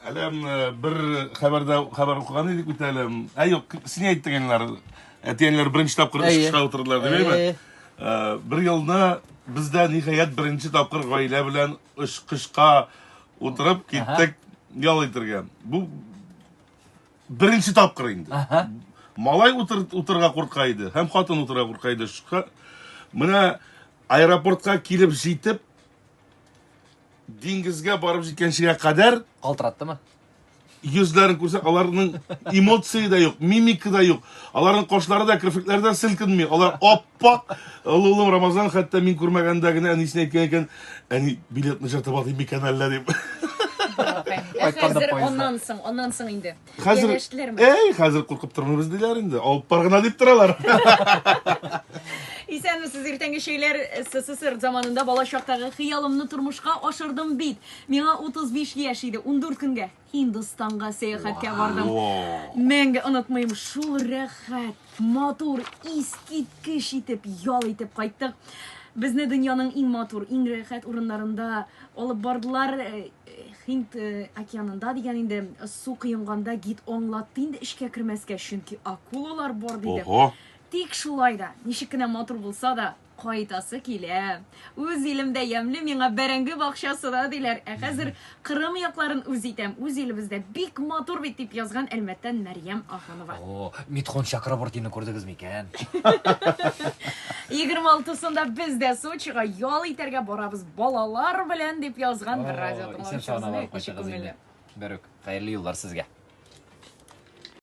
Әлем bir хабар оқыған едік бит әлем. Yok, сен айттыңдар. Әтенлер бірінші тапқыр ұшқа отырдылар демей ме? Bir yılda bizde nihayet birinci tapkır gaile bilen kışqa oturup gittik yol yitirgen. Bu birinci tapkır indi. Malay oturga korkaydı. Hem hatun oturga korkaydı. Mına aeroportqa kelip жетіп, dengizge barıp жеткеншеге kadar Qaltıratdı mı? Yüzlerini көрсек, аларның эмоции да yok, мимика да yok. Аларның кошлары да, кірпектері да сілкінмей. Алар оппақ. Ұлым Рамазан, хәтта мен көрмәгәндәгенә әнисіне әйткән екен, әни билетны жатып алайын микән әллә дип. Хәзер оннан соң инде. Хәзер куркып тормыйбыз диләр инде. Алып баргына дип торалар. İsәнмесез, иртәнге şeyler СССР zamanında bala şактагы хыялымны тормышка ашырдым бит. Миңа 35 яшь иде, 14 көнгә Hindistanга сәяхәткә бардым. Мәңге онытмыйм, шул рәхәт, матур, искиткеч итеп, ял итеп кайттык. Безне дөньяның иң матур, иң рәхәт урыннарында алып бардылар. Hind океанында дигән инде су кыйынганда гид аңлатты инде эшкә кермәскә, чөнки акулалар бар диде. Тик шулай да, ничек кенә матур булса да, кайтасы килә. Үз илемдә ямлы миңа бәрәңге бакчасы да диләр. Хәзер Кырым якларын үз итәм. Үз илебездә бик матур бит дип язган әлмәттән Мәрьям Ахунова. Митхон Чакрабортины күрдегез микән? 26-сында без дә Сочига ял итәргә барабыз балалар белән дип язган радио тыңлаучыбыз. Бәрүк, хәерле юллар сезгә.